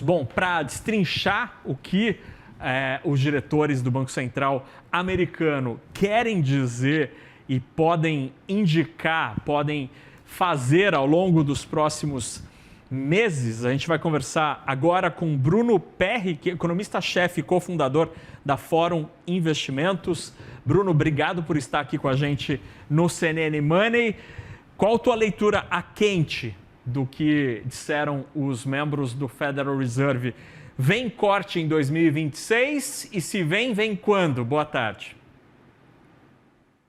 Bom, para destrinchar o que os diretores do Banco Central americano querem dizer e podem indicar, podem fazer ao longo dos próximos meses, a gente vai conversar agora com Bruno Perri, que é economista-chefe e cofundador da Fórum Investimentos. Bruno, obrigado por estar aqui com a gente no CNN Money. Qual a tua leitura a quente do que disseram os membros do Federal Reserve? Vem corte em 2026 e se vem, vem quando? Boa tarde.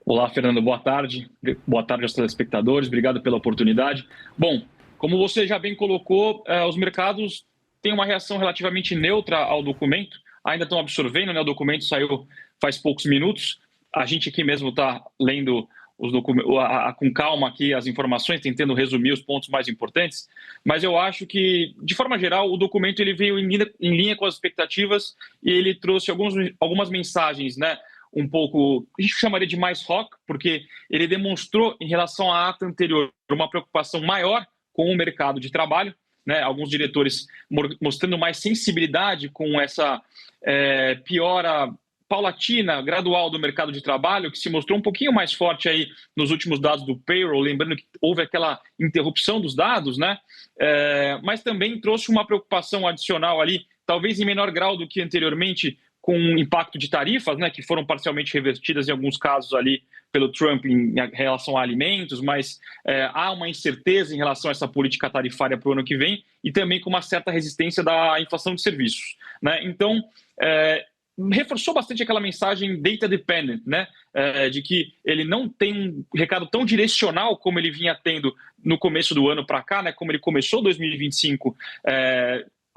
Olá, Fernando, boa tarde. Boa tarde aos telespectadores, obrigado pela oportunidade. Bom, como você já bem colocou, os mercados têm uma reação relativamente neutra ao documento, ainda estão absorvendo, né? O documento saiu faz poucos minutos, a gente aqui mesmo está lendo com calma aqui as informações, tentando resumir os pontos mais importantes, mas eu acho que, de forma geral, o documento ele veio em linha com as expectativas e ele trouxe algumas mensagens, né? Um pouco, a gente chamaria de mais rock, porque ele demonstrou, em relação à ata anterior, uma preocupação maior com o mercado de trabalho, né? Alguns diretores mostrando mais sensibilidade com essa piora paulatina, gradual do mercado de trabalho, que se mostrou um pouquinho mais forte aí nos últimos dados do payroll, lembrando que houve aquela interrupção dos dados, né? Mas também trouxe uma preocupação adicional ali, talvez em menor grau do que anteriormente, com o impacto de tarifas, né, que foram parcialmente revertidas em alguns casos ali pelo Trump em relação a alimentos, mas há uma incerteza em relação a essa política tarifária para o ano que vem e também com uma certa resistência da inflação de serviços, né? Então, reforçou bastante aquela mensagem data dependent, né? De que ele não tem um recado tão direcional como ele vinha tendo no começo do ano para cá, né? Como ele começou 2025,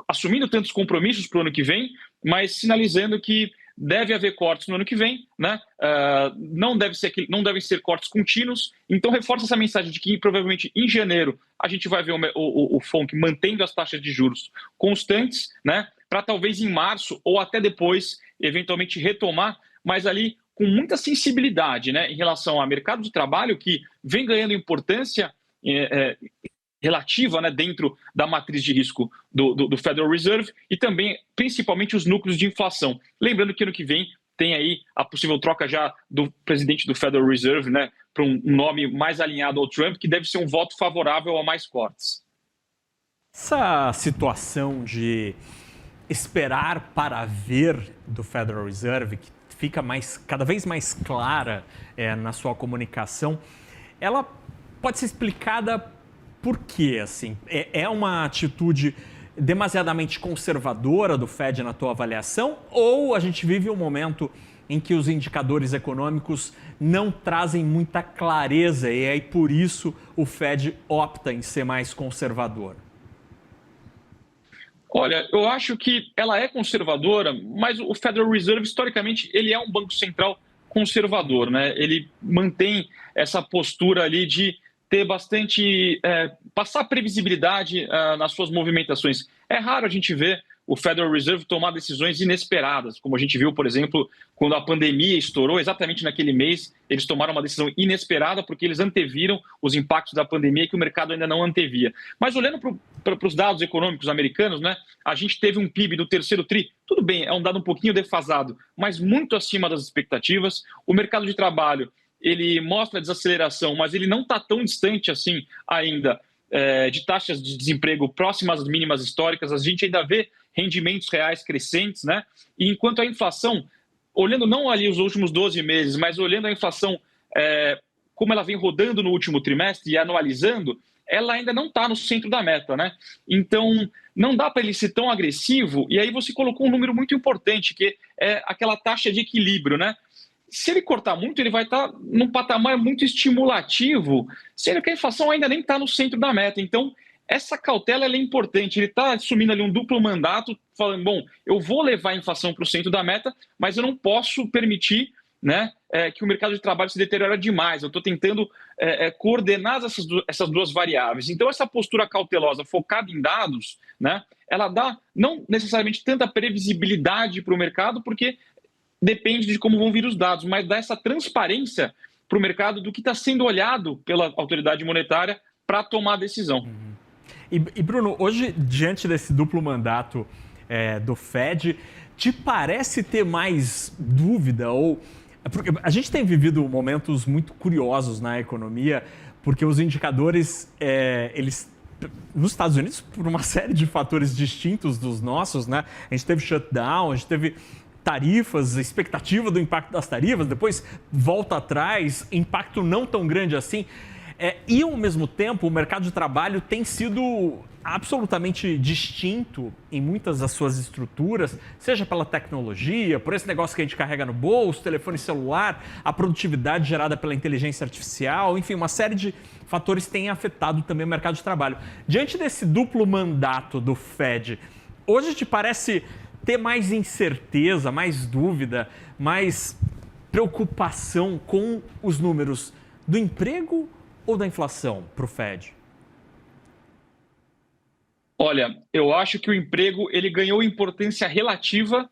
assumindo tantos compromissos para o ano que vem, mas sinalizando que deve haver cortes no ano que vem, né? Não devem ser cortes contínuos. Então reforça essa mensagem de que provavelmente em janeiro a gente vai ver o FONC mantendo as taxas de juros constantes, né? Para talvez em março ou até depois eventualmente retomar, mas ali com muita sensibilidade, né? Em relação ao mercado de trabalho, que vem ganhando importância relativa, né, dentro da matriz de risco do Federal Reserve e também, principalmente, os núcleos de inflação. Lembrando que ano que vem tem aí a possível troca já do presidente do Federal Reserve, né, para um nome mais alinhado ao Trump, que deve ser um voto favorável a mais cortes. Essa situação de esperar para ver do Federal Reserve, que fica cada vez mais clara na sua comunicação, ela pode ser explicada por quê? Assim, é uma atitude demasiadamente conservadora do Fed na tua avaliação, ou a gente vive um momento em que os indicadores econômicos não trazem muita clareza e aí por isso o Fed opta em ser mais conservador? Olha, eu acho que ela é conservadora, mas o Federal Reserve, historicamente, ele é um banco central conservador, né? Ele mantém essa postura ali de ter bastante, passar previsibilidade nas suas movimentações. É raro a gente ver o Federal Reserve tomar decisões inesperadas, como a gente viu, por exemplo, quando a pandemia estourou, exatamente naquele mês, eles tomaram uma decisão inesperada porque eles anteviram os impactos da pandemia que o mercado ainda não antevia. Mas olhando para os dados econômicos americanos, né, a gente teve um PIB do terceiro tri, tudo bem, é um dado um pouquinho defasado, mas muito acima das expectativas. O mercado de trabalho, ele mostra desaceleração, mas ele não está tão distante assim ainda de taxas de desemprego próximas às mínimas históricas. A gente ainda vê rendimentos reais crescentes, né? E enquanto a inflação, olhando não ali os últimos 12 meses, mas olhando a inflação como ela vem rodando no último trimestre e anualizando, ela ainda não está no centro da meta, né? Então, não dá para ele ser tão agressivo. E aí você colocou um número muito importante, que é aquela taxa de equilíbrio, né? Se ele cortar muito, ele vai estar num patamar muito estimulativo, sendo que a inflação ainda nem está no centro da meta. Então, essa cautela é importante. Ele está assumindo ali um duplo mandato, falando, bom, eu vou levar a inflação para o centro da meta, mas eu não posso permitir, né, que o mercado de trabalho se deteriore demais. Eu estou tentando coordenar essas duas variáveis. Então, essa postura cautelosa focada em dados, né, ela dá não necessariamente tanta previsibilidade para o mercado, porque depende de como vão vir os dados, mas dá essa transparência para o mercado do que está sendo olhado pela autoridade monetária para tomar a decisão. E Bruno, hoje, diante desse duplo mandato do Fed, te parece ter mais dúvida ou... Porque a gente tem vivido momentos muito curiosos na economia, porque os indicadores, eles, nos Estados Unidos, por uma série de fatores distintos dos nossos, né? A gente teve shutdown, a gente teve tarifas, expectativa do impacto das tarifas, depois volta atrás, impacto não tão grande assim. E, ao mesmo tempo, o mercado de trabalho tem sido absolutamente distinto em muitas das suas estruturas, seja pela tecnologia, por esse negócio que a gente carrega no bolso, telefone celular, a produtividade gerada pela inteligência artificial, enfim, uma série de fatores têm afetado também o mercado de trabalho. Diante desse duplo mandato do Fed, hoje te parece ter mais incerteza, mais dúvida, mais preocupação com os números do emprego ou da inflação para o Fed? Olha, eu acho que o emprego ele ganhou importância relativa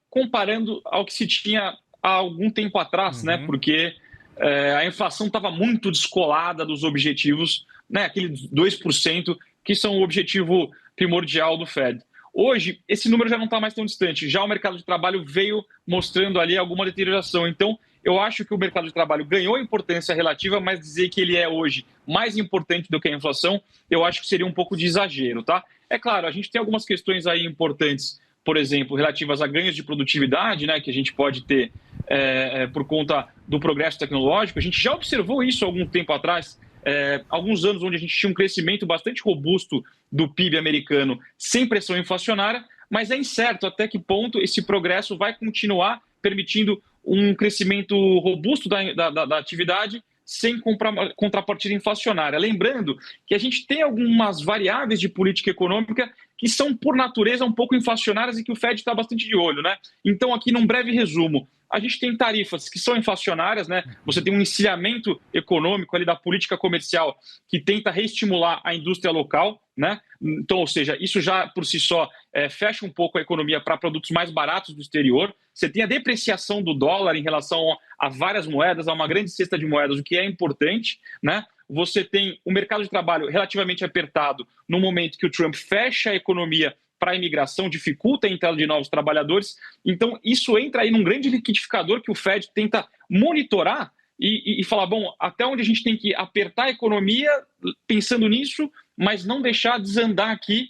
comparando ao que se tinha há algum tempo atrás, né? Porque a inflação estava muito descolada dos objetivos, né? Aqueles 2% que são o objetivo primordial do Fed. Hoje, esse número já não está mais tão distante. Já o mercado de trabalho veio mostrando ali alguma deterioração. Então, eu acho que o mercado de trabalho ganhou importância relativa, mas dizer que ele é hoje mais importante do que a inflação, eu acho que seria um pouco de exagero, tá? É claro, a gente tem algumas questões aí importantes, por exemplo, relativas a ganhos de produtividade, né, que a gente pode ter por conta do progresso tecnológico. A gente já observou isso há algum tempo atrás, alguns anos onde a gente tinha um crescimento bastante robusto do PIB americano sem pressão inflacionária, mas é incerto até que ponto esse progresso vai continuar permitindo um crescimento robusto da atividade sem contrapartida inflacionária. Lembrando que a gente tem algumas variáveis de política econômica que são, por natureza, um pouco inflacionárias e que o Fed está bastante de olho, né? Então, aqui num breve resumo, a gente tem tarifas que são inflacionárias, né? Você tem um encilhamento econômico ali da política comercial que tenta reestimular a indústria local, né? Então, ou seja, isso já por si só fecha um pouco a economia para produtos mais baratos do exterior. Você tem a depreciação do dólar em relação a várias moedas, a uma grande cesta de moedas, o que é importante, né? Você tem um mercado de trabalho relativamente apertado no momento que o Trump fecha a economia para a imigração, dificulta a entrada de novos trabalhadores. Então, isso entra aí num grande liquidificador que o Fed tenta monitorar e falar, bom, até onde a gente tem que apertar a economia pensando nisso, mas não deixar desandar aqui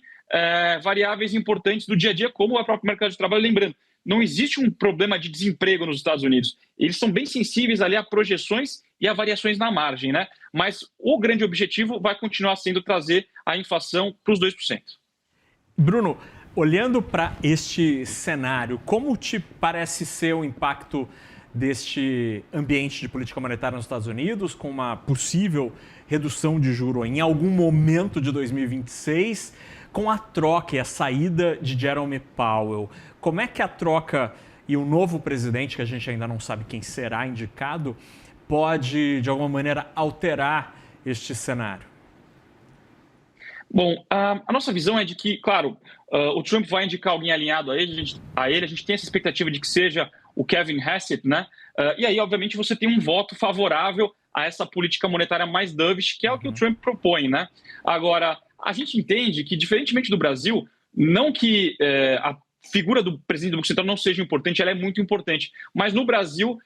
variáveis importantes do dia a dia, como o próprio mercado de trabalho. Lembrando, não existe um problema de desemprego nos Estados Unidos. Eles são bem sensíveis ali a projeções e a variações na margem, né? Mas o grande objetivo vai continuar sendo trazer a inflação para os 2%. Bruno, olhando para este cenário, como te parece ser o impacto deste ambiente de política monetária nos Estados Unidos, com uma possível redução de juros em algum momento de 2026, com a troca e a saída de Jerome Powell? Como é que a troca e o novo presidente, que a gente ainda não sabe quem será indicado, pode, de alguma maneira, alterar este cenário? Bom, a nossa visão é de que, claro, o Trump vai indicar alguém alinhado a ele, a gente tem essa expectativa de que seja o Kevin Hassett, né? E aí, obviamente, você tem um voto favorável a essa política monetária mais dovish, que é o que o Trump propõe, né? Agora, a gente entende que, diferentemente do Brasil, não que a figura do presidente do Banco Central não seja importante, ela é muito importante, mas no Brasil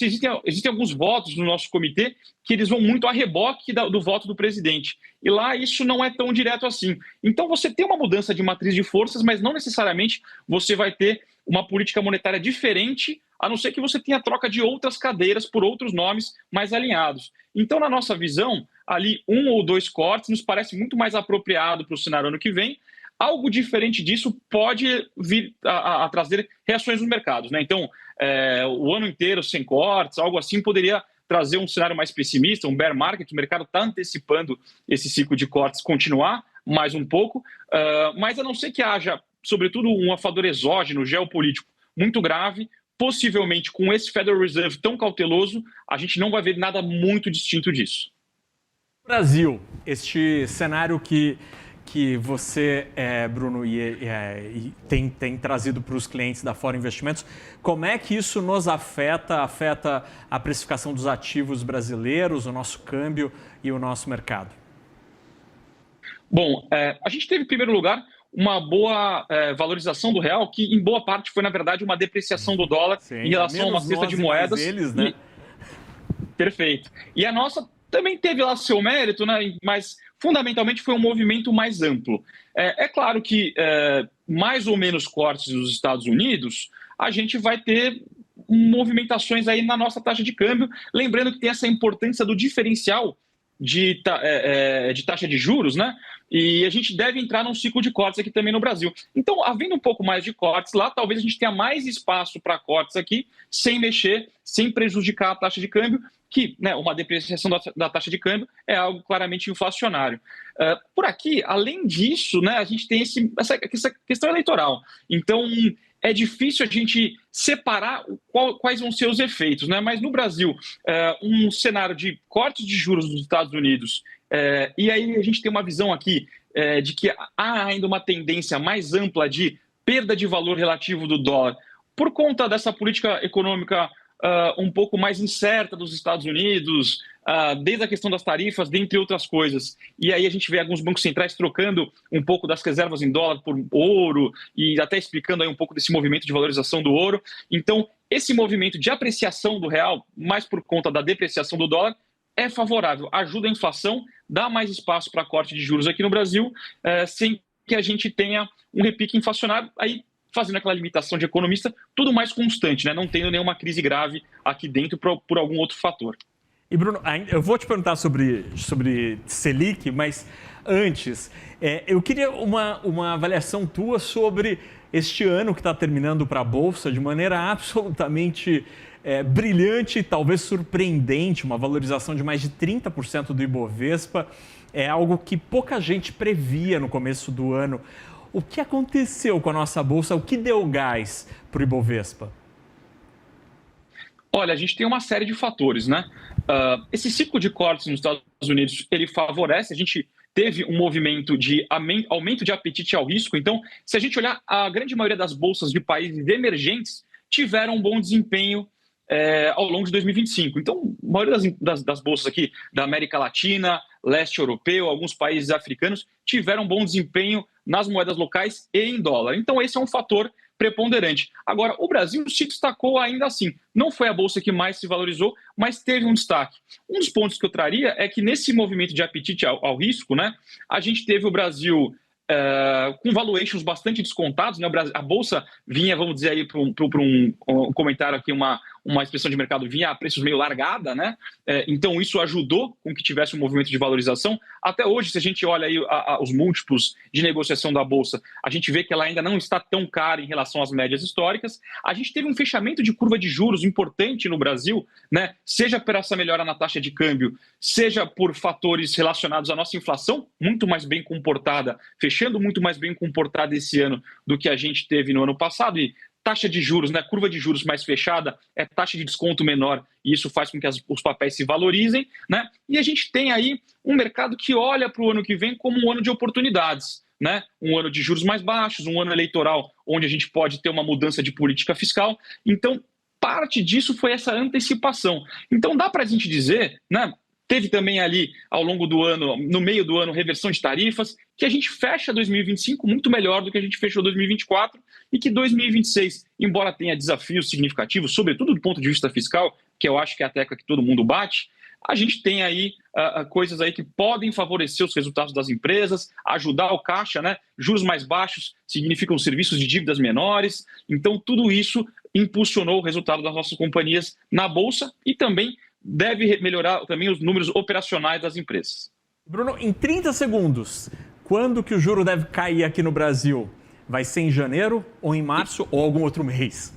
existem alguns votos no nosso comitê que eles vão muito a reboque do voto do presidente. E lá isso não é tão direto assim. Então você tem uma mudança de matriz de forças, mas não necessariamente você vai ter uma política monetária diferente, a não ser que você tenha troca de outras cadeiras por outros nomes mais alinhados. Então, na nossa visão, ali 1 ou 2 cortes nos parece muito mais apropriado para o cenário ano que vem. Algo diferente disso pode vir a trazer reações nos mercados, né? Então, o ano inteiro sem cortes, algo assim poderia trazer um cenário mais pessimista, um bear market. O mercado está antecipando esse ciclo de cortes continuar mais um pouco, mas a não ser que haja, sobretudo, um fator exógeno geopolítico muito grave, possivelmente com esse Federal Reserve tão cauteloso, a gente não vai ver nada muito distinto disso. Brasil, este cenário que você, Bruno, tem trazido para os clientes da Fora Investimentos, como é que isso nos afeta a precificação dos ativos brasileiros, o nosso câmbio e o nosso mercado? Bom, a gente teve, em primeiro lugar, uma boa valorização do real, que em boa parte foi, na verdade, uma depreciação do dólar em Sim, é relação a uma menos cesta nós de e mais moedas. eles, né? Perfeito. E a nossa também teve lá seu mérito, né? Mas fundamentalmente foi um movimento mais amplo. É claro que mais ou menos cortes nos Estados Unidos, a gente vai ter movimentações aí na nossa taxa de câmbio. Lembrando que tem essa importância do diferencial de taxa de juros, né? E a gente deve entrar num ciclo de cortes aqui também no Brasil. Então, havendo um pouco mais de cortes lá, talvez a gente tenha mais espaço para cortes aqui, sem mexer, sem prejudicar a taxa de câmbio, que, né, uma depreciação da taxa de câmbio é algo claramente inflacionário. Por aqui, além disso, né, a gente tem essa questão eleitoral. Então, é difícil a gente separar quais vão ser os efeitos, né? Mas no Brasil, um cenário de cortes de juros nos Estados Unidos, e aí a gente tem uma visão aqui de que há ainda uma tendência mais ampla de perda de valor relativo do dólar por conta dessa política econômica um pouco mais incerta dos Estados Unidos, desde a questão das tarifas, dentre outras coisas. E aí a gente vê alguns bancos centrais trocando um pouco das reservas em dólar por ouro e até explicando aí um pouco desse movimento de valorização do ouro. Então, esse movimento de apreciação do real, mais por conta da depreciação do dólar, é favorável, ajuda a inflação, dá mais espaço para corte de juros aqui no Brasil, sem que a gente tenha um repique inflacionário, aí fazendo aquela limitação de economista, tudo mais constante, né? Não tendo nenhuma crise grave aqui dentro por algum outro fator. E Bruno, eu vou te perguntar sobre Selic, mas antes, eu queria uma avaliação tua sobre este ano que está terminando para a Bolsa de maneira absolutamente brilhante, talvez surpreendente, uma valorização de mais de 30% do Ibovespa, é algo que pouca gente previa no começo do ano. O que aconteceu com a nossa Bolsa? O que deu gás para o Ibovespa? Olha, a gente tem uma série de fatores, né? Esse ciclo de cortes nos Estados Unidos, ele favorece, a gente teve um movimento de aumento de apetite ao risco. Então, se a gente olhar, a grande maioria das bolsas de países emergentes tiveram um bom desempenho ao longo de 2025. Então, a maioria das bolsas aqui da América Latina, leste europeu, alguns países africanos, tiveram bom desempenho nas moedas locais e em dólar. Então, esse é um fator preponderante. Agora, o Brasil se destacou ainda assim. Não foi a bolsa que mais se valorizou, mas teve um destaque. Um dos pontos que eu traria é que nesse movimento de apetite ao risco, né, a gente teve o Brasil com valuations bastante descontados, né? A bolsa vinha, vamos dizer aí, para um comentário aqui, uma expressão de mercado, vinha a preços meio largada, né? Então isso ajudou com que tivesse um movimento de valorização. Até hoje, se a gente olha aí os múltiplos de negociação da bolsa, a gente vê que ela ainda não está tão cara em relação às médias históricas. A gente teve um fechamento de curva de juros importante no Brasil, né? Seja por essa melhora na taxa de câmbio, seja por fatores relacionados à nossa inflação, muito mais bem comportada, fechando muito mais bem comportada esse ano do que a gente teve no ano passado. E taxa de juros, né, curva de juros mais fechada, é taxa de desconto menor, e isso faz com que os papéis se valorizem, né? E a gente tem aí um mercado que olha para o ano que vem como um ano de oportunidades, né? Um ano de juros mais baixos, um ano eleitoral onde a gente pode ter uma mudança de política fiscal. Então, parte disso foi essa antecipação. Então, dá para a gente dizer, né? Teve também ali, ao longo do ano, no meio do ano, reversão de tarifas, que a gente fecha 2025 muito melhor do que a gente fechou 2024 e que 2026, embora tenha desafios significativos, sobretudo do ponto de vista fiscal, que eu acho que é a tecla que todo mundo bate, a gente tem aí coisas aí que podem favorecer os resultados das empresas, ajudar o caixa, né? Juros mais baixos significam serviços de dívidas menores. Então, tudo isso impulsionou o resultado das nossas companhias na Bolsa e também deve melhorar também os números operacionais das empresas. Bruno, em 30 segundos, quando que o juro deve cair aqui no Brasil? Vai ser em janeiro ou em março ou algum outro mês?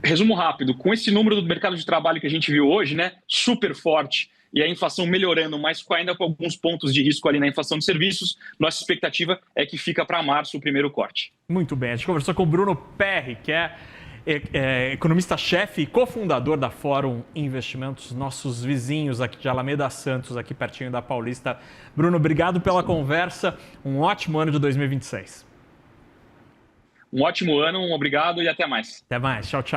Resumo rápido, com esse número do mercado de trabalho que a gente viu hoje, né, super forte, e a inflação melhorando, mas ainda com alguns pontos de risco ali na inflação de serviços, nossa expectativa é que fica para março o primeiro corte. Muito bem, a gente conversou com o Bruno Perri, que é economista-chefe e cofundador da Fórum Investimentos, nossos vizinhos aqui de Alameda Santos, aqui pertinho da Paulista. Bruno, obrigado pela conversa, um ótimo ano de 2026. Um ótimo ano, obrigado e até mais. Até mais, tchau, tchau.